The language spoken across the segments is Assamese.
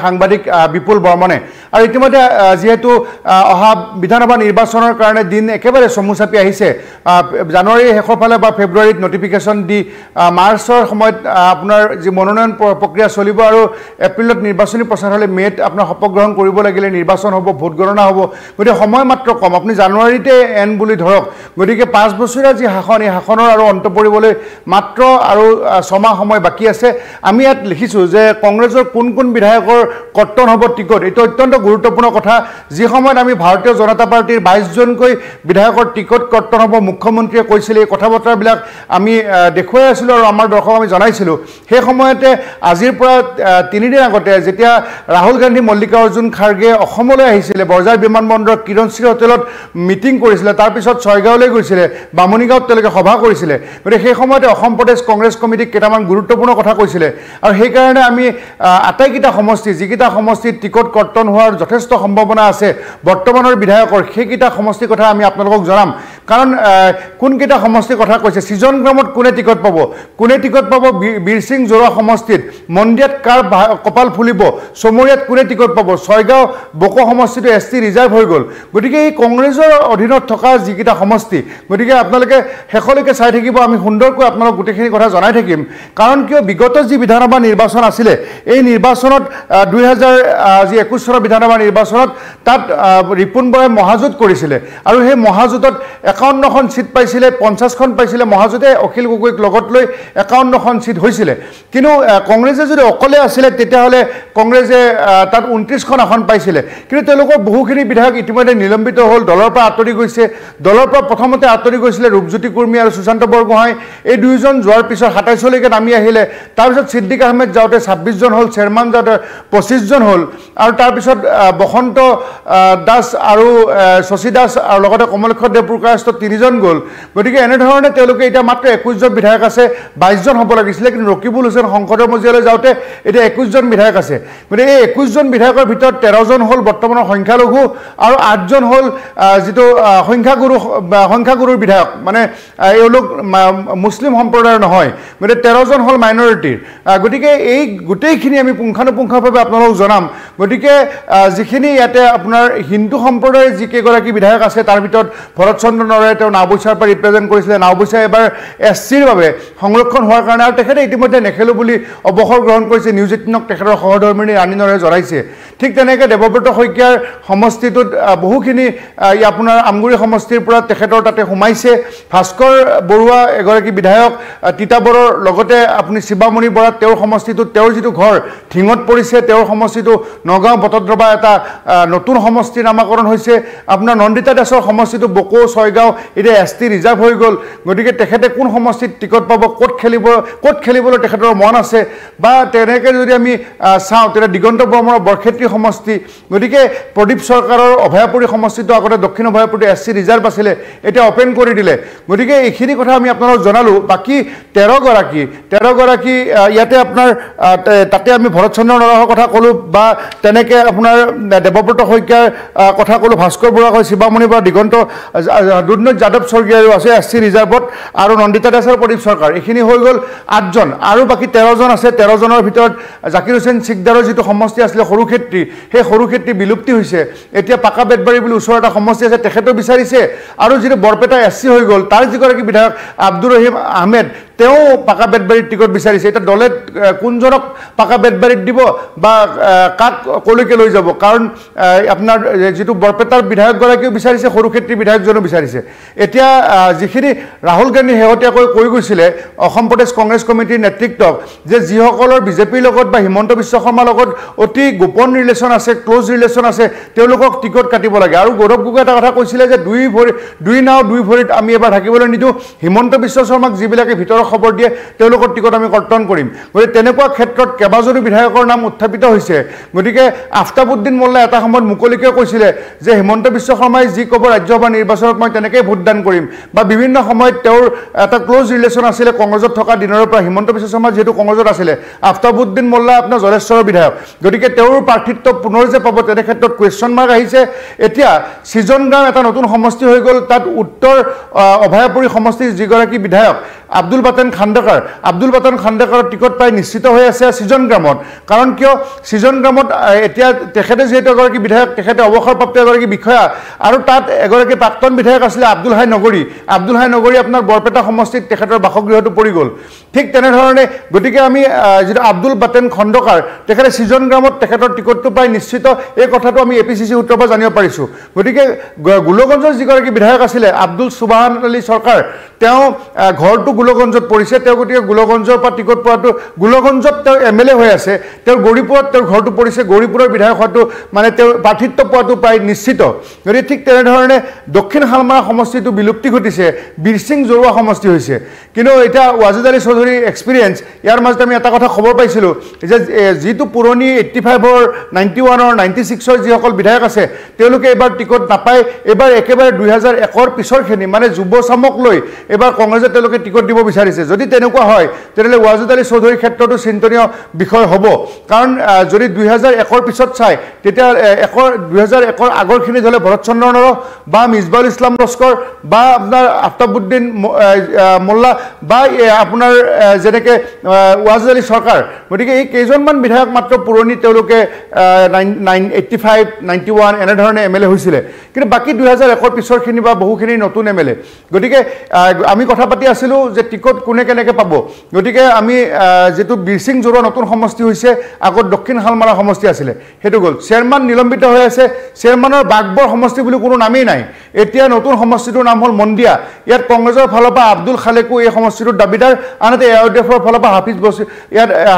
সাংবাদিক বিপুল বৰ্মনে আৰু ইতিমধ্যে যেহেতু অহা বিধানসভা নিৰ্বাচনৰ কাৰণে দিন একেবাৰে চমু চাপি আহিছে জানুৱাৰী শেষৰ ফালে বা ফেব্ৰুৱাৰীত নটিফিকেশ্যন দি মাৰ্চৰ সময়ত আপোনাৰ যি মনোনয়ন প্ৰক্ৰিয়া চলিব আৰু এপ্ৰিলত নিৰ্বাচনী প্ৰচাৰ হ'লে মে'ত আপোনাৰ শপত গ্ৰহণ কৰিব লাগিলে নিৰ্বাচন হ'ব ভোট গণনা হ'ব গতিকে সময় মাত্ৰ কম আপুনি জানুৱাৰীতে এন বুলি ধৰক গতিকে 5 বছৰীয়া যি শাসন এই শাসনৰ আৰু অন্ত পৰিবলৈ মাত্ৰ আৰু 6 মাহ সময় বাকী আছে আমি ইয়াত লিখিছোঁ যে কংগ্ৰেছৰ কোন বিধায়কৰ কৰ্তন হ'ব টিকট এইটো অত্যন্ত গুৰুত্বপূৰ্ণ কথা যি সময়ত আমি ভাৰতীয় জনতা পাৰ্টিৰ 22 জনকৈ বিধায়কৰ টিকট কৰ্তন হ'ব মুখ্যমন্ত্ৰীয়ে কৈছিল এই কথা বতৰাবিলাক আমি দেখুৱাই আছিলোঁ আৰু আমাৰ দৰ্শকক আমি জনাইছিলোঁ সেই সময়তে আজিৰ পৰা 3 দিন আগতে যেতিয়া ৰাহুল গান্ধী মল্লিকাৰ্জুন খাৰ্গে অসমলৈ আহিছিলে বৰঝাৰ বিমানবন্দৰৰ কিৰণশ্ৰী হোটেলত মিটিং কৰিছিলে তাৰ পিছত ছয়গাঁৱলৈ গৈছিলে বামুণীগাঁৱত তেওঁলোকে সভা কৰিছিলে গতিকে সেই সময়তে অসম প্ৰদেশ কংগ্ৰেছ কমিটিক কেইটামান গুৰুত্বপূৰ্ণ কথা কৈছিলে আৰু সেইকাৰণে আমি আটাইকেইটা সমষ্টি যিকেইটা সমষ্টিত টিকট কৰ্তন হোৱাৰ যথেষ্ট সম্ভাৱনা আছে বৰ্তমানৰ বিধায়কৰ সেইকেইটা সমষ্টিৰ কথা আমি আপোনালোকক জনাম কাৰণ কোনকেইটা সমষ্টিৰ কথা কৈছে সিজন গ্ৰামত কোনে টিকট পাব বীৰ সিং জোৰা সমষ্টিত মন্দিয়াত কাৰ কপাল ফুলিব সমৰিয়াত কোনে টিকট পাব ছয়গাঁও বকো সমষ্টিটো ST ৰিজাৰ্ভ হৈ গ'ল গতিকে এই কংগ্ৰেছৰ অধীনত থকা যিকেইটা সমষ্টি গতিকে আপোনালোকে শেষলৈকে চাই থাকিব আমি সুন্দৰকৈ আপোনালোক গোটেইখিনি কথা জনাই থাকিম কাৰণ কিয় বিগত যি বিধানসভা নিৰ্বাচন আছিলে এই নিৰ্বাচনত 2021 চনৰ বিধানসভা নিৰ্বাচনত তাত ৰিপুন বৰাই মহাজোঁট কৰিছিলে আৰু সেই মহাজোঁটত 51খন সিট পাইছিলে 50খন পাইছিলে মহাজোঁটে অখিল গগৈক লগত লৈ 51খন সিট হৈছিলে কিন্তু কংগ্ৰেছে যদি অকলে আছিলে তেতিয়াহ'লে কংগ্ৰেছে তাত 29খন আসন পাইছিলে কিন্তু তেওঁলোকৰ বহুখিনি বিধায়ক ইতিমধ্যে নিলম্বিত হ'ল দলৰ পৰা আঁতৰি গৈছে দলৰ পৰা প্ৰথমতে আঁতৰি গৈছিলে ৰূপজ্যোতি কুৰ্মী আৰু সুশান্ত বৰগোহাঁই এই দুইজন যোৱাৰ পিছত 27লৈকে নামি আহিলে তাৰপিছত ছিদ্দিক আহমেদ যাওঁতে 26 জন হ'ল চেয়াৰমান যাওঁতে 25 জন হ'ল আৰু তাৰপিছত বসন্ত দাস আৰু শশী দাস আৰু লগতে কমলেশ্বৰ দেৱপ্ৰকাশ 3 জন গ'ল গতিকে এনেধৰণে তেওঁলোকে এতিয়া মাত্ৰ 21 জন বিধায়ক আছে 22 জন হ'ব লাগিছিলে কিন্তু ৰকিবুল হুছেইন সংসদৰ মজিয়ালৈ যাওঁতে এতিয়া 21 জন বিধায়ক আছে গতিকে এই 21 জন বিধায়কৰ ভিতৰত 13 জন হ'ল বৰ্তমানৰ সংখ্যালঘু আৰু 8 জন হ'ল যিটো সংখ্যাগুৰুৰ বিধায়ক মানে এওঁলোক মুছলিম সম্প্ৰদায়ৰ নহয় গতিকে 13 জন হ'ল মাইনৰিটিৰ গতিকে এই গোটেইখিনি আমি পুংখানুপুংখভাৱে আপোনালোকক জনাম গতিকে যিখিনি ইয়াতে আপোনাৰ হিন্দু সম্প্ৰদায়ৰ যিকেইগৰাকী বিধায়ক আছে তাৰ ভিতৰত ভৰত চন্দ্ৰ নৰয়ে তেওঁ নাওবৈচাৰ পৰা ৰিপ্ৰেজেণ্ট কৰিছিলে নাওবৈচা এবাৰ SCৰ বাবে সংৰক্ষণ হোৱাৰ কাৰণে আৰু তেখেতে ইতিমধ্যে নেখেলোঁ বুলি অৱসৰ গ্ৰহণ কৰিছে নিউজ 18ক তেখেতৰ সহধৰ্মিনী ৰাণী নৰয়ে জনাইছে ঠিক তেনেকৈ দেৱব্ৰত শইকীয়াৰ সমষ্টিটোত বহুখিনি আপোনাৰ আমগুৰি সমষ্টিৰ পৰা তেখেতৰ তাতে সোমাইছে ভাস্কৰ বৰুৱা এগৰাকী বিধায়ক তিতাবৰৰ লগতে আপুনি শিৱামণি বৰা তেওঁৰ সমষ্টিটোত তেওঁৰ যিটো ঘৰ ঠিঙত পৰিছে তেওঁৰ সমষ্টিটো নগাঁও বটদ্ৰৱা এটা নতুন সমষ্টিৰ নামাকৰণ হৈছে আপোনাৰ নন্দিতা দাসৰ সমষ্টিটো বকো ছয়গাঁও এতিয়া ST ৰিজাৰ্ভ হৈ গ'ল গতিকে তেখেতে কোন সমষ্টিত টিকট পাব ক'ত খেলিবলৈ তেখেতৰ মন আছে বা তেনেকৈ যদি আমি চাওঁ তেতিয়া দিগন্ত বৰ্মনৰ বৰক্ষেত্ৰী সমষ্টি গতিকে প্ৰদীপ চৰকাৰৰ অভয়াপুৰী সমষ্টিটো আগতে দক্ষিণ অভয়াপুৰীটো SC ৰিজাৰ্ভ আছিলে এতিয়া অপেন কৰি দিলে গতিকে এইখিনি কথা আমি আপোনালোকক জনালোঁ বাকী 13 গৰাকী ইয়াতে আপোনাৰ তাতে আমি ভৰত চন্দ্ৰ নৰহৰ কথা ক'লোঁ বা তেনেকৈ আপোনাৰ দেৱব্ৰত শইকীয়াৰ কথা ক'লোঁ ভাস্কৰ বৰুৱা কৈ শিৱামণি বৰা দিগন্ত দুৰ্নৈত যাদৱ স্বৰ্গীয়াৰো আছে SC ৰিজাৰ্ভত আৰু নন্দিতা দাস আৰু প্ৰদীপ চৰকাৰ এইখিনি হৈ গ'ল 8 জন আৰু বাকী 13 জন আছে 13 জনৰ ভিতৰত জাকিৰ হুছেইন চিকদাৰৰ যিটো সমষ্টি আছিলে সৰুক্ষেত্ৰী সেই সৰুক্ষেত্ৰী বিলুপ্তি হৈছে এতিয়া পাকা বেতবাৰী বুলি ওচৰৰ এটা সমষ্টি আছে তেখেতেও বিচাৰিছে আৰু যিটো বৰপেটা SC হৈ গ'ল তাৰ যিগৰাকী বিধায়ক আব্দুৰ ৰহিম আহমেদ তেওঁ পাকা বেতবাৰীত টিকট বিচাৰিছে এতিয়া দলে কোনজনক পাকা বেতবাৰীত দিব বা কাক কলৈকে লৈ যাব কাৰণ আপোনাৰ যিটো বৰপেটাৰ বিধায়কগৰাকীও বিচাৰিছে সৰুক্ষেত্ৰী বিধায়কজনো বিচাৰিছে এতিয়া যিখিনি ৰাহুল গান্ধী শেহতীয়াকৈ কৈ গৈছিলে অসম প্ৰদেশ কংগ্ৰেছ কমিটিৰ নেতৃত্বক যে যিসকলৰ বিজেপিৰ লগত বা হিমন্ত বিশ্ব শৰ্মাৰ লগত অতি গোপন ৰিলেশ্যন আছে ক্ল'জ ৰিলেশ্যন আছে তেওঁলোকক টিকট কাটিব লাগে আৰু গৌৰৱ গগৈ এটা কথা কৈছিলে যে দুই নাও দুই ভৰিত আমি এবাৰ থাকিবলৈ নিদিওঁ হিমন্ত বিশ্ব শৰ্মাক যিবিলাকে ভিতৰৰ খবৰ দিয়ে তেওঁলোকৰ টিকট আমি কৰ্তন কৰিম গতিকে তেনেকুৱা ক্ষেত্ৰত কেইবাজনো বিধায়কৰ নাম উত্থাপিত হৈছে গতিকে আফতাবুদ্দিন মোল্লা এটা সময়ত মুকলিকৈ কৈছিলে যে হিমন্ত বিশ্ব শৰ্মাই যি ক'ব ৰাজ্যসভা নিৰ্বাচনত মই তেনেকৈ ভোটদান কৰিম বা বিভিন্ন সময়ত তেওঁৰ এটা ক্ল'জ ৰিলেশ্যন আছিলে কংগ্ৰেছত থকা দিনৰ পৰা হিমন্ত বিশ্ব শৰ্মা যিহেতু কংগ্ৰেছত আছিলে আফতাবুদ্দিন মোল্লা আপোনাৰ জলেশ্বৰৰ বিধায়ক গতিকে তেওঁৰ প্ৰাৰ্থিত্ব পুনৰ যে পাব তেনে ক্ষেত্ৰত কুৱেশ্যন মাৰ্ক আহিছে এতিয়া সিজন গ্ৰাম এটা নতুন সমষ্টি হৈ গ'ল তাত উত্তৰ অভয়াপুৰী সমষ্টিৰ যিগৰাকী বিধায়ক আব্দুল বাটেল বাটেন খাণ্ডেকাৰৰ টিকট প্ৰায় নিশ্চিত হৈ আছে সৃজন গ্ৰামত কাৰণ কিয় সৃজন গ্ৰামত এতিয়া তেখেতে যেহেতু এগৰাকী বিধায়ক তেখেতে অৱসৰপ্ৰাপ্ত এগৰাকী বিষয়া আৰু তাত এগৰাকী প্ৰাক্তন বিধায়ক আছিলে আব্দুল হাই নগৰী আপোনাৰ বৰপেটা সমষ্টিত তেখেতৰ বাসগৃহটো পৰি গ'ল ঠিক তেনেধৰণে গতিকে আমি যেটো আব্দুল বাটেন খণ্ডকাৰ তেখেতে সৃজন গ্ৰামত তেখেতৰ টিকটটো প্ৰায় নিশ্চিত এই কথাটো আমি এপিচিচি সূত্ৰৰ পৰা জানিব পাৰিছো গতিকে গোলগঞ্জৰ যিগৰাকী বিধায়ক আছিলে আব্দুল সুবহান আলী সৰকাৰ তেওঁ ঘৰটো গোলগঞ্জত পৰিছে তেওঁ গতিকে গোলগঞ্জৰ পৰা টিকট পোৱাটো গোলগঞ্জত তেওঁ এমএলএ হৈ আছে তেওঁ গৌৰীপুৰত তেওঁৰ ঘৰটো পৰিছে গৌৰীপুৰৰ বিধায়ক হোৱাটো মানে তেওঁ প্ৰাৰ্থিত্ব পোৱাটো প্ৰায় নিশ্চিত গতিকে ঠিক তেনেধৰণে দক্ষিণ হালমাৰা সমষ্টিটো বিলুপ্তি ঘটিছে বীৰসিং জৰুৱা সমষ্টি হৈছে কিন্তু এটা ৱাজিদ আলী চৌধুৰী এক্সপিৰিয়েন্স ইয়াৰ মাজতে আমি এটা কথা খবৰ পাইছিলোঁ যে যিটো পুৰণি 85 91 96 যিসকল বিধায়ক আছে তেওঁলোকে এবাৰ টিকট নাপায় এবাৰ একেবাৰে 2001 পিছৰখিনি মানে যুৱচামক লৈ এবাৰ কংগ্ৰেছে তেওঁলোকে টিকট দিব বিচাৰিছে যদি তেনেকুৱা হয় তেতিয়াহ'লে ৱাজিদ আলী চৌধুৰীৰ ক্ষেত্ৰতো চিন্তনীয় বিষয় হ'ব কাৰণ যদি 2001 পিছত চাই তেতিয়া 2001 আগৰখিনি হ'লে ভৰত চন্দ্ৰ নৰহ বা মিজবাউল ইছলাম লস্কৰ বা আপোনাৰ আফতাবুদ্দিন মোল্লা বা আপোনাৰ যেনেকৈ ৱাজিদ আলী চৰকাৰ গতিকে এই কেইজনমান বিধায়ক মাত্ৰ পুৰণি তেওঁলোকে 85 91 এনেধৰণে এমএলএ হৈছিলে কিন্তু বাকী 2001 পিছৰখিনি বা বহুখিনি নতুন এমএলএ গতিকে আমি কথা পাতি আছিলোঁ যে টিকট কোনে কেনেকৈ পাব গতিকে আমি যেটো বীৰসিং জৰুৱা নতুন সমষ্টি হৈছে আগত দক্ষিণ হালমাৰা সমষ্টি আছিলে সেইটো গ'ল চেয়াৰমান নিলম্বিত হৈ আছে চেয়াৰমানৰ বাগবৰ সমষ্টি বুলি কোনো নামেই নাই এতিয়া নতুন সমষ্টিটোৰ নাম হ'ল মন্দিয়া ইয়াত কংগ্ৰেছৰ ফালৰ পৰা আব্দুল খালেকো এই সমষ্টিটোৰ দাবীদাৰ আনহাতে এআইডিএফৰ ফালৰ পৰা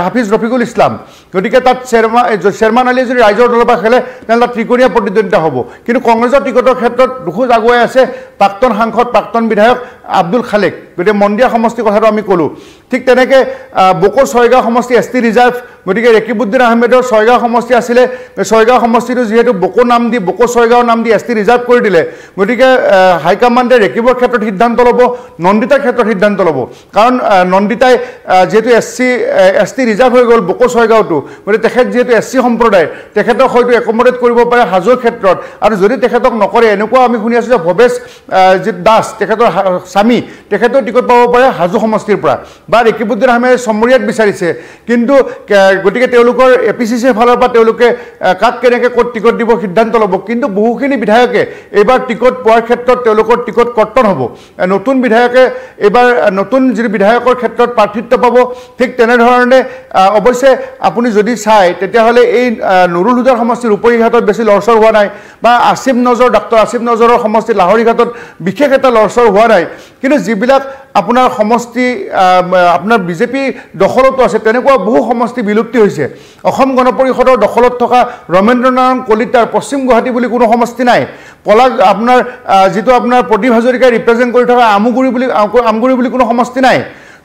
হাফিজ ৰফিকুল ইছলাম গতিকে তাত চেয়াৰমান আলীয়ে যদি ৰাইজৰ দলৰ পৰা খেলে তেনেহ'লে তাত ত্ৰিকোণীয়া প্ৰতিদ্বন্দ্বিতা হ'ব কিন্তু কংগ্ৰেছৰ টিকটৰ ক্ষেত্ৰত দুখোজ আগুৱাই আছে প্ৰাক্তন সাংসদ প্ৰাক্তন বিধায়ক আব্দুল খালেক গতিকে মন্দিয়া সমষ্টিৰ কথাটো আমি ক'লোঁ ঠিক তেনেকৈ বকো ছয়গাঁও সমষ্টি এছ টি ৰিজাৰ্ভ গতিকে ৰেকিবুদ্দিন আহমেদৰ ছয়গাঁও সমষ্টি আছিলে ছয়গাঁও সমষ্টিটো যিহেতু বকো নাম দি বকো ছয়গাঁও নাম দি এছ টি ৰিজাৰ্ভ কৰি দিলে গতিকে হাইকমাণ্ডে ৰেকিবৰ ক্ষেত্ৰত সিদ্ধান্ত ল'ব নন্দিতাৰ ক্ষেত্ৰত সিদ্ধান্ত ল'ব কাৰণ নন্দিতাই যিহেতু এছ টি ৰিজাৰ্ভ হৈ গ'ল বকো ছয়গাঁওটো গতিকে তেখেত যিহেতু এছ চি সম্প্ৰদায় তেখেতক হয়তো একমডেট কৰিব পাৰে হাজোৰ ক্ষেত্ৰত আৰু যদি তেখেতক নকৰে এনেকুৱা আমি শুনি আছোঁ যে ভৱেশ দাস তেখেতৰ স্বামী তেখেতৰ টিকট পাব পাৰে হাজো সমষ্টিৰ পৰা বা ৰেকিবুদ্দিন আহমেদে চমৰীয়াত বিচাৰিছে কিন্তু গতিকে তেওঁলোকৰ এপিচিচিৰ ফালৰ পৰা তেওঁলোকে কাক কেনেকৈ ক'ত টিকট দিব সিদ্ধান্ত ল'ব কিন্তু বহুখিনি বিধায়কে এইবাৰ টিকট পোৱাৰ ক্ষেত্ৰত তেওঁলোকৰ টিকট কৰ্তন হ'ব নতুন বিধায়কে এইবাৰ নতুন যিটো বিধায়কৰ ক্ষেত্ৰত প্ৰাৰ্থিত্ব পাব ঠিক তেনেধৰণে অৱশ্যে আপুনি যদি চায় তেতিয়াহ'লে এই নুৰুল হুদাৰ সমষ্টিৰ ৰূপহীঘাটত বেছি লৰচৰ হোৱা নাই বা ডক্টৰ আসিফ নজৰৰ সমষ্টি লাহৰীঘাটত বিশেষ এটা লৰচৰ হোৱা নাই কিন্তু যিবিলাক আপোনাৰ সমষ্টি আপোনাৰ বিজেপি দখলতো আছে তেনেকুৱা বহু সমষ্টি বিলুপ্তি হৈছে অসম গণ পৰিষদৰ দখলত থকা ৰমেন্দ্ৰ নাৰায়ণ কলিতাৰ পশ্চিম গুৱাহাটী বুলি কোনো সমষ্টি নাই পলাগ আপোনাৰ যিটো আপোনাৰ প্ৰদীপ হাজৰিকাই ৰিপ্ৰেজেণ্ট কৰি থকা আমগুৰি বুলি কোনো সমষ্টি নাই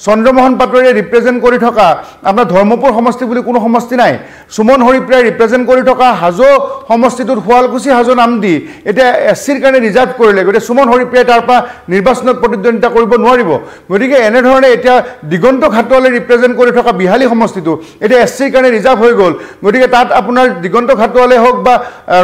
চন্দ্ৰমোহন পাটোৱাৰীয়ে ৰিপ্ৰেজেণ্ট কৰি থকা আপোনাৰ ধৰ্মপুৰ সমষ্টি বুলি কোনো সমষ্টি নাই সুমন হৰিপ্ৰিয়াই ৰিপ্ৰেজেণ্ট কৰি থকা হাজো সমষ্টিটোত শুৱালকুছি হাজো নাম দি এতিয়া এছ চিৰ কাৰণে ৰিজাৰ্ভ কৰিলে গতিকে সুমন হৰিপ্ৰিয়াই তাৰ পৰা নিৰ্বাচনত প্ৰতিদ্বন্দ্বিতা কৰিব নোৱাৰিব গতিকে এনেধৰণে এতিয়া দিগন্ত ঘাটোৱালে ৰিপ্ৰেজেণ্ট কৰি থকা বিহালী সমষ্টিটো এতিয়া এছ চিৰ কাৰণে ৰিজাৰ্ভ হৈ গ'ল গতিকে তাত আপোনাৰ দিগন্ত ঘাটোৱালে হওক বা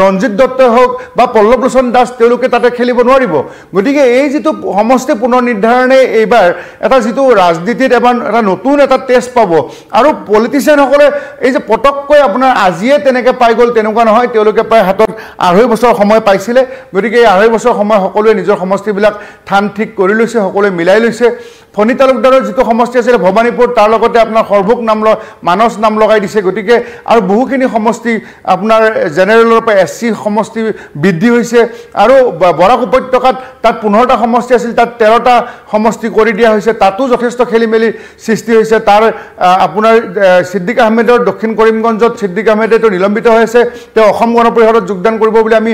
ৰঞ্জিত দত্তই হওক বা পল্লৱ লোচন দাস তেওঁলোকে তাতে খেলিব নোৱাৰিব গতিকে এই যিটো সমষ্টি পুনৰ নিৰ্ধাৰণে এইবাৰ এটা যিটো ৰাজনীতিত এবাৰ এটা নতুন এটা টেষ্ট পাব আৰু পলিটিচিয়ানসকলে এই যে পটককৈ আপোনাৰ আজিয়ে তেনেকৈ পাই গ'ল তেনেকুৱা নহয় তেওঁলোকে প্ৰায় হাতত 2.5 বছৰ সময় পাইছিলে গতিকে এই 2.5 বছৰ সময় সকলোৱে নিজৰ সমষ্টিবিলাক থান ঠিক কৰি লৈছে সকলোৱে মিলাই লৈছে ফণী তালুকদাৰৰ যিটো সমষ্টি আছিলে ভৱানীপুৰ তাৰ লগতে আপোনাৰ সৰভোগ মানস নাম লগাই দিছে গতিকে আৰু বহুখিনি সমষ্টি আপোনাৰ জেনেৰেলৰ পৰা এছ চি সমষ্টি বৃদ্ধি হৈছে আৰু বৰাক উপত্যকাত তাত 15টা সমষ্টি আছিল তাত 13টা সমষ্টি কৰি দিয়া হৈছে তাতো যথেষ্ট খেলি মেলি সৃষ্টি হৈছে তাৰ আপোনাৰ সিদ্দিক আহমেদৰ দক্ষিণ কৰিমগঞ্জত সিদ্দিক আহমেদেতো নিলম্বিত হৈ আছে তেওঁ অসম গণ পৰিষদত যোগদান কৰিব বুলি আমি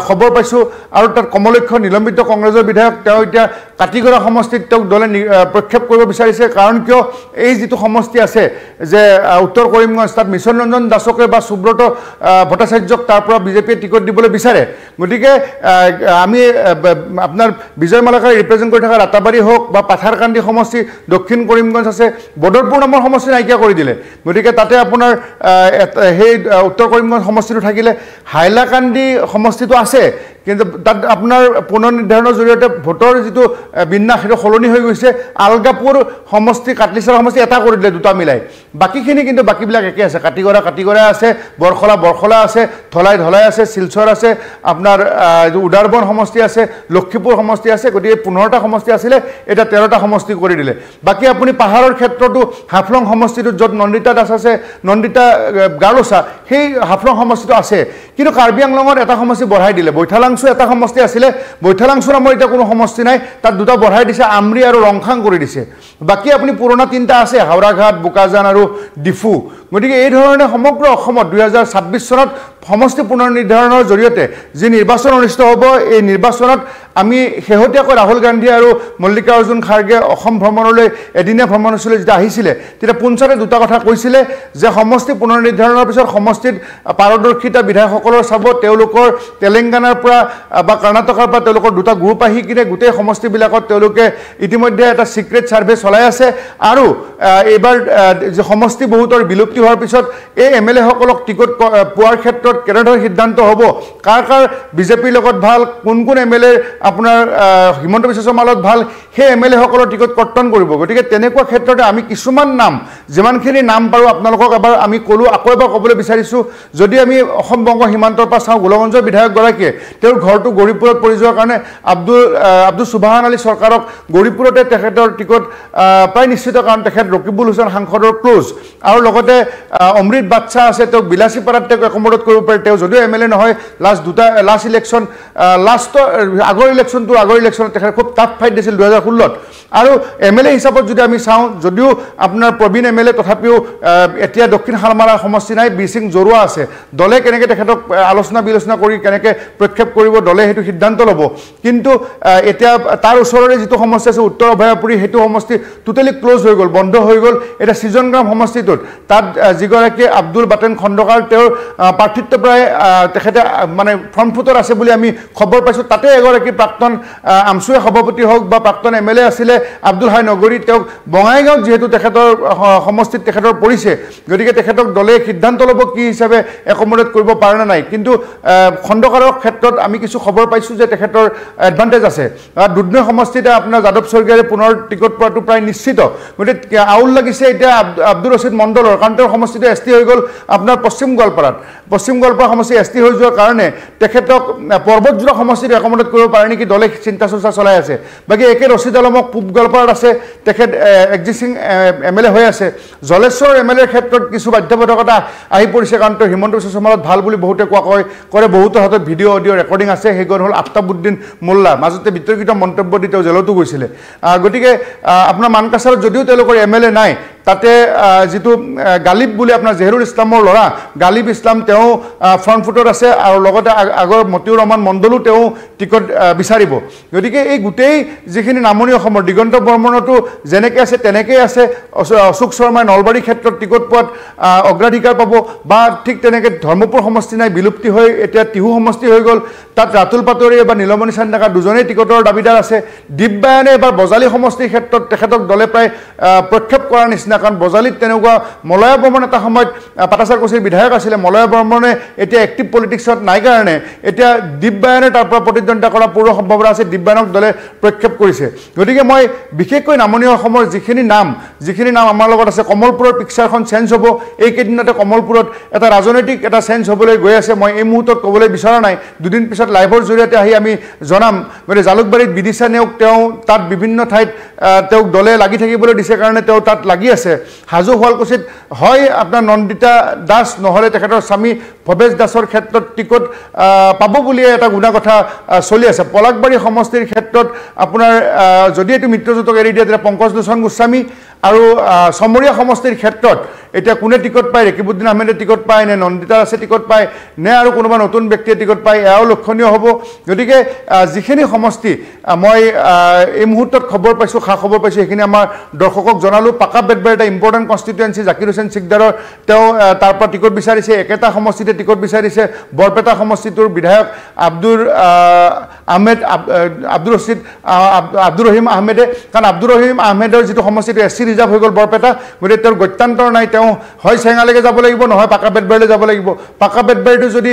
খবৰ পাইছোঁ আৰু তাত কমলক্ষ নিলম্বিত কংগ্ৰেছৰ বিধায়ক তেওঁ এতিয়া কাটিগড়া সমষ্টিত তেওঁক দলে প্ৰক্ষেপ কৰিব বিচাৰিছে কাৰণ কিয় এই যিটো সমষ্টি আছে যে উত্তৰ কৰিমগঞ্জ তাত মিছন ৰঞ্জন দাসকে বা সুব্ৰত ভট্টাচাৰ্যক তাৰ পৰা বিজেপিয়ে টিকট দিবলৈ বিচাৰে গতিকে আমি আপোনাৰ বিজয় মালাকাৰে ৰিপ্ৰেজেণ্ট কৰি থকা ৰাতাবাৰী হওক বা পাথাৰকান্দি সমষ্টি দক্ষিণ কৰিমগঞ্জ আছে বদৰপুৰ নামৰ সমষ্টি নাইকিয়া কৰি দিলে গতিকে তাতে আপোনাৰ সেই উত্তৰ কৰিমগঞ্জ সমষ্টিটো থাকিলে হাইলাকান্দি সমষ্টিটো আছে কিন্তু তাত আপোনাৰ পুনৰ নিৰ্ধাৰণৰ জৰিয়তে ভোটৰ যিটো বিন্যাস সেইটো সলনি হৈ গৈছে আলগাপুৰ সমষ্টি কাটলিচাৰ সমষ্টি এটা কৰি দিলে দুটা মিলাই বাকীখিনি কিন্তু বাকীবিলাক একে আছে কাটিগড়া আছে বৰখলা আছে ধলাই আছে শিলচৰ আছে আপোনাৰ উদাৰবন সমষ্টি আছে লক্ষীপুৰ সমষ্টি আছে গতিকে 15টা সমষ্টি আছিলে এটা 13টা সমষ্টি কৰি দিলে বাকী আপুনি পাহাৰৰ ক্ষেত্ৰটো হাফলং সমষ্টিটো য'ত নন্দিতা দাস আছে নন্দিতা গাৰোচা সেই হাফলং সমষ্টিটো আছে কিন্তু কাৰ্বি আংলঙৰ এটা সমষ্টি বঢ়াই দিলে বৈঠালাংছু এটা সমষ্টি আছিলে বৈঠালাংছু নামৰ এতিয়া কোনো সমষ্টি নাই তাত দুটা বঢ়াই দিছে আমৰি আৰু ৰংখাং কৰি দিছে বাকী আপুনি পুৰণা তিনিটা আছে হাওৰাঘাট বোকাজান আৰু ডিফু গতিকে এই ধৰণে সমগ্ৰ অসমত 2026 চনত সমষ্টি পুনৰ নিৰ্ধাৰণৰ জৰিয়তে যি নিৰ্বাচন অনুষ্ঠিত হ'ব এই নিৰ্বাচনত আমি শেহতীয়াকৈ ৰাহুল গান্ধী আৰু মল্লিকাৰ্জুন খাৰ্গে অসম ভ্ৰমণলৈ এদিনীয়া ভ্ৰমণসূচীলৈ যেতিয়া আহিছিলে তেতিয়া পোনছাতে দুটা কথা কৈছিলে যে সমষ্টি পুনৰ নিৰ্ধাৰণৰ পিছত সমষ্টিত পাৰদৰ্শিতা বিধায়কসকলৰ চাব তেওঁলোকৰ তেলেংগানাৰ পৰা বা কৰ্ণাটকৰ পৰা তেওঁলোকৰ দুটা গ্ৰুপ আহি কিনে গোটেই সমষ্টিবিলাকত তেওঁলোকে ইতিমধ্যে এটা সিক্ৰেট সাৰ্ভে চলাই আছে আৰু এইবাৰ যে সমষ্টি বহুতৰ বিলুপ্তি হোৱাৰ পিছত এই এমএলএ সকলক টিকট পোৱাৰ ক্ষেত্ৰত কেনেধৰণৰ সিদ্ধান্ত হ'ব কাৰ বিজেপিৰ লগত ভাল কোন এমএলএ আপোনাৰ হিমন্ত বিশ্ব শৰ্মাৰ লগত ভাল সেই এমএলএ সকলৰ টিকট কৰ্তন কৰিব গতিকে তেনেকুৱা ক্ষেত্ৰতে আমি কিছুমান নাম যিমানখিনি নাম পাৰোঁ আপোনালোকক এবাৰ আমি ক'লোঁ আকৌ এবাৰ ক'বলৈ বিচাৰিছোঁ যদি আমি অসম বংগ সীমান্তৰ পৰা চাওঁ গোলগঞ্জৰ বিধায়কগৰাকীয়ে তেওঁৰ ঘৰটো গৌৰীপুৰত পৰি যোৱাৰ কাৰণে আব্দুল সুবাহান আলী চৰকাৰক গৌৰীপুৰতে তেখেতৰ টিকট প্ৰায় নিশ্চিত কাৰণ তেখেত ৰকিবুল হুছেইন সাংসদৰ ক্লোজ আৰু লগতে অমৃত বাদশাহ আছে তেওঁক বিলাসীপাৰাত তেওঁক একমোডেট কৰিব পাৰে তেওঁ যদিও এমএলএ নহয় লাষ্ট ইলেকশ্যন আগৰ ইলেকশ্যনত তেখেতে খুব টাফ ফাইট দিছিল 2016ত আৰু এমএলএ হিচাপত যদি আমি চাওঁ যদিও আপোনাৰ প্ৰবীণ এমএলএ তথাপিও এতিয়া দক্ষিণ শালমাৰা সমষ্টি নাই বি সিং জৰুৱা আছে দলে কেনেকৈ তেখেতক আলোচনা বিলোচনা কৰি কেনেকৈ প্ৰক্ষেপ কৰিব দলে সেইটো সিদ্ধান্ত ল'ব কিন্তু এতিয়া তাৰ ওচৰৰে যিটো সমষ্টি আছে উত্তৰ অভয়াপুৰী সেইটো সমষ্টি টোটেলি ক্লোজ হৈ গ'ল বন্ধ হৈ গ'ল এটা ছিজনগ্ৰাম সমষ্টিটোত তাত যিগৰাকী আব্দুল বাটেন খণ্ডকাৰ তেওঁৰ প্ৰাৰ্থিত্ব প্ৰায় তেখেতে মানে ফ্ৰণ্ট ফুটত আছে বুলি আমি খবৰ পাইছোঁ তাতে এগৰাকী প্ৰাক্তন আমচুৱে সভাপতি হওক বা প্ৰাক্তন এমএলএ আছিলে আব্দুল হাই নগৰী তেওঁক বঙাইগাঁৱত যিহেতু তেখেতৰ সমষ্টিত তেখেতৰ পৰিছে গতিকে তেখেতক দলে সিদ্ধান্ত ল'ব কি হিচাপে একমোডেট কৰিব পাৰে নে নাই কিন্তু খণ্ডকাৰৰ ক্ষেত্ৰত আমি কিছু খবৰ পাইছোঁ যে তেখেতৰ এডভান্টেজ আছে দুধনৈ সমষ্টিতে আপোনাৰ যাদৱ স্বৰ্গীয়াৰে পুনৰ টিকট পোৱাটো প্ৰায় নিশ্চিত গতিকে আউল লাগিছে এতিয়া আব্দুল ৰচিদ মণ্ডলৰ কাৰণ তেওঁৰ সমষ্টিটো এছ টি হৈ গ'ল আপোনাৰ পশ্চিম গোৱালপাৰা সমষ্টি এছ টি হৈ যোৱাৰ কাৰণে তেখেতক পৰ্বতজোৰা সমষ্টিটো একমোডেট কৰিব পাৰে নেকি দলে চিন্তা চৰ্চা চলাই আছে বাকী একে ৰচিদ আলমক পূব গোৱালপাৰাত আছে তেখেত এক্সিষ্টিং এমএলএ হৈ আছে জলেশ্বৰ এমএলএৰ ক্ষেত্ৰত কিছু বাধ্যবাধকতা আহি পৰিছে কাৰণ তেওঁ হিমন্ত বিশ্ব শৰ্মাৰ ভাল বুলি বহুতে কৰে বহুতৰ হাতত ভিডিঅ' অডিঅ' ৰেকৰ্ডিং আছে সেইখন হ'ল আফতাবুদ্দিন মোল্লা মাজতে বিতৰ্কিত মন্তব্য দি তেওঁ জেলতো গৈছিলে গতিকে আপোনাৰ মানকাছাৰত যদিও তেওঁলোকৰ এমএলএ নাই তাতে যিটো গালিব বুলি আপোনাৰ জেহৰুল ইছলামৰ ল'ৰা গালিব ইছলাম তেওঁ ফ্ৰণ্ট ফুটত আছে আৰু লগতে আগৰ মতিউৰ ৰহমান মণ্ডলো তেওঁ টিকট বিচাৰিব গতিকে এই গোটেই যিখিনি নামনি অসমৰ দিগন্ত বৰ্মনতো যেনেকৈ আছে তেনেকৈ আছে অশোক শৰ্মাই নলবাৰী ক্ষেত্ৰত টিকট পোৱাত অগ্ৰাধিকাৰ পাব বা ঠিক তেনেকৈ ধৰ্মপুৰ সমষ্টি নাই বিলুপ্তি হৈ এতিয়া টিহু সমষ্টি হৈ গ'ল তাত ৰাতুল পাটোৱাৰী বা নীলমণি চান্দাকা দুজনেই টিকটৰ দাবীদাৰ আছে দিব্যায়নে এবাৰ বজালী সমষ্টিৰ ক্ষেত্ৰত তেখেতক দলে প্ৰায় প্ৰক্ষেপ কৰাৰ নিচিনা কাৰণ বজালীত তেনেকুৱা মলয়া বৰ্মন এটা সময়ত পাটাচাৰ কচীৰ বিধায়ক আছিলে মলয়া বৰ্মনে এতিয়া এক্টিভ পলিটিক্সত নাই কাৰণে এতিয়া দিব্যায়নে তাৰ পৰা প্ৰতিদ্বন্দ্বিতা কৰা পূৰ্ণ সম্ভাৱনা আছে দিব্যায়নক দলে প্ৰক্ষেপ কৰিছে গতিকে মই বিশেষকৈ নামনি অসমৰ যিখিনি নাম আমাৰ লগত আছে কমলপুৰৰ পিকচাৰখন চেঞ্জ হ'ব এইকেইদিনতে কমলপুৰত এটা ৰাজনৈতিক এটা চেঞ্জ হ'বলৈ গৈ আছে মই এই মুহূৰ্তত ক'বলৈ বিচৰা নাই দুদিন পিছত লাইভৰ জৰিয়তে আহি আমি জনাম গতিকে জালুকবাৰীত বিদিশা নেওগ তেওঁ তাত বিভিন্ন ঠাইত তেওঁক দলে লাগি থাকিবলৈ দিছে কাৰণে তেওঁ তাত লাগি আছে হাজো শুৱালকুছিত হয় আপোনাৰ নন্দিতা দাস নহ'লে তেখেতৰ স্বামী ভৱেশ দাসৰ ক্ষেত্ৰত টিকট পাব বুলিয়ে এটা গুণা কথা চলি আছে পলাকবাৰী সমষ্টিৰ ক্ষেত্ৰত আপোনাৰ যদি এইটো মিত্ৰজোঁটক এৰি দিয়ে তেতিয়া পংকজ লোচন গোস্বামী আৰু চমৰীয়া সমষ্টিৰ ক্ষেত্ৰত এতিয়া কোনে টিকট পায় ৰেকিবুদ্দিন আহমেদে টিকট পায় নে নন্দিতা দাসে টিকট পায় নে আৰু কোনোবা নতুন ব্যক্তিয়ে টিকট পায় এয়াও লক্ষণীয় হ'ব গতিকে যিখিনি সমষ্টি মই এই মুহূৰ্তত খবৰ পাইছোঁ খা খবৰ পাইছোঁ সেইখিনি আমাৰ দৰ্শকক জনালোঁ পাকা বেটবাই এটা ইম্পৰ্টেণ্ট কনষ্টিটুৱেঞ্চি জাকিৰ হুছেইন সিকদাৰৰ তেওঁ তাৰ পৰা টিকট বিচাৰিছে একেটা সমষ্টিতে টিকট বিচাৰিছে বৰপেটা সমষ্টিটোৰ বিধায়ক আব্দুৰ ৰহিম আহমেদে কাৰণ আব্দুৰ ৰহিম আহমেদৰ যিটো সমষ্টিটো SC ৰিজাৰ্ভ হৈ গ'ল বৰপেটা গতিকে তেওঁৰ গত্যান্তৰ নাই তেওঁ হয় চেঙালৈকে যাব লাগিব নহয় পাকা বেতবাৰীলৈ যাব লাগিব পাকা বেতবাৰীটো যদি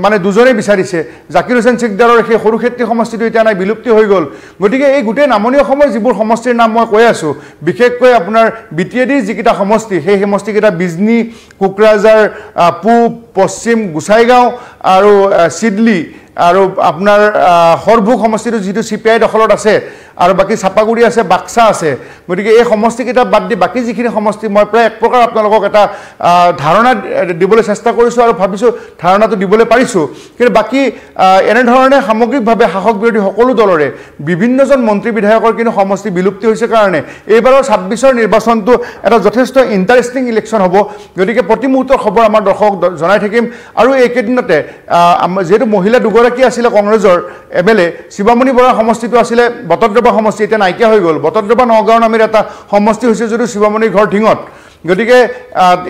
মানে দুজনেই বিচাৰিছে জাকিৰ হুছেইন সিকদাৰৰ সেই সৰুক্ষেত্ৰী সমষ্টিটো এতিয়া নাই বিলুপ্তি হৈ গ'ল গতিকে এই গোটেই নামনি অসমৰ যিবোৰ সমষ্টিৰ নাম মই কৈ আছোঁ বিশেষকৈ আপোনাৰ BTADৰ যিকেইটা সমষ্টি সেই সমষ্টিকেইটা বিজনী কোকৰাঝাৰ পূব পশ্চিম গোসাইগাঁও আৰু চিডলি আৰু আপোনাৰ হৰভোগ সমষ্টিটো যিটো CPI দখলত আছে আৰু বাকি চাপাগুৰি আছে বাক্সা আছে গতিকে এই সমষ্টিকেইটা বাদ দি বাকি যিখিনি সমষ্টি মই প্ৰায় এক প্ৰকাৰ আপোনালোকক এটা ধাৰণা দিবলৈ চেষ্টা কৰিছোঁ আৰু ভাবিছোঁ ধাৰণাটো দিবলৈ পাৰিছোঁ কিন্তু বাকি এনেধৰণে সামগ্ৰিকভাৱে শাসক বিৰোধী সকলো দলৰে বিভিন্নজন মন্ত্ৰী বিধায়কৰ কিন্তু সমষ্টি বিলুপ্তি হৈছে কাৰণে এইবাৰৰ 26ৰ নিৰ্বাচনটো এটা যথেষ্ট ইণ্টাৰেষ্টিং ইলেকশ্যন হ'ব গতিকে প্ৰতি মুহূৰ্তৰ খবৰ আমাৰ দৰ্শক জনাই থাকিম আৰু এইকেইদিনতে যেহেতু মহিলা দুগৰাকী আছিলে কংগ্ৰেছৰ MLA শিৱামণি বৰা সমষ্টিটো আছিলে বটদ্ৰৱা সমষ্টি এতিয়া নাইকিয়া হৈ গ'ল বটদ্ৰৱা নগাঁও নামেৰ এটা সমষ্টি হৈছে যদিও শিৱামণিৰ ঘৰ ঢিঙত গতিকে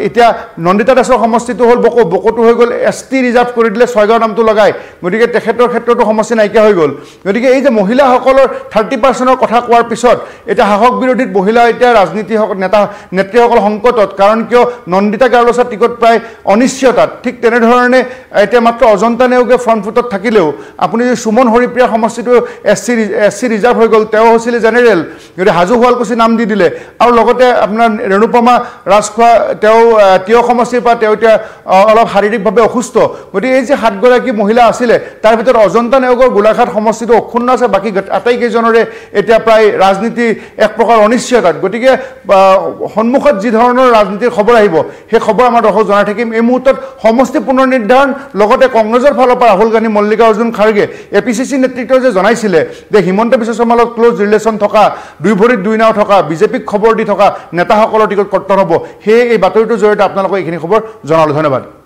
এতিয়া নন্দিতা দাসৰ সমষ্টিটো হ'ল বকোটো হৈ গ'ল ST ৰিজাৰ্ভ কৰি দিলে ছয়গাঁও নামটো লগাই গতিকে তেখেতৰ ক্ষেত্ৰতো সমষ্টি নাইকিয়া হৈ গ'ল গতিকে এই যে মহিলাসকলৰ 30%ৰ কথা কোৱাৰ পিছত এতিয়া শাসক বিৰোধীত মহিলা এতিয়া ৰাজনীতি নেত্ৰীসকল সংকটত কাৰণ কিয় নন্দিতা গাৰ্লছৰ টিকট প্ৰায় অনিশ্চয়তাত ঠিক তেনেধৰণে এতিয়া মাত্ৰ অজন্তা নেওগে ফ্ৰণ্ট ফুটত থাকিলেও আপুনি যদি সুমন হৰিপ্ৰিয়াৰ সমষ্টিটো SC ৰিজাৰ্ভ হৈ গ'ল তেওঁ হৈছিলে জেনেৰেল গতিকে হাজো শুৱালকুছি নাম দি দিলে আৰু লগতে আপোনাৰ ৰেণুপমা ৰাজখোৱা তেওঁ তিয় সমষ্টিৰ পৰা তেওঁ এতিয়া অলপ শাৰীৰিকভাৱে অসুস্থ গতিকে এই যে 7 গৰাকী মহিলা আছিলে তাৰ ভিতৰত অজন্তা নেওগৰ গোলাঘাট সমষ্টিটো অক্ষুণ্ণ আছে বাকী আটাইকেইজনৰে এতিয়া প্ৰায় ৰাজনীতি এক প্ৰকাৰ অনিশ্চয়তাত গতিকে সন্মুখত যি ধৰণৰ ৰাজনীতিৰ খবৰ আহিব সেই খবৰ আমাৰ দৰ্শক জনাই থাকিম এই মুহূৰ্তত সমষ্টি পুনৰ নিৰ্ধাৰণ লগতে কংগ্ৰেছৰ ফালৰ পৰা ৰাহুল গান্ধী মল্লিকাৰ্জুন খাৰ্গে APCC নেতৃত্বই যে জনাইছিলে যে হিমন্ত বিশ্ব শৰ্মাৰ লগত ক্লোজ ৰিলেশ্যন থকা দুই ভৰিত দুই নাও থকা বিজেপিক খবৰ দি থকা নেতাসকলৰ টিকট কৰ্তন হ'ব সেই এই বাতৰিটোৰ জৰিয়তে আপোনালোকক এইখিনি খবৰ জনালোঁ ধন্যবাদ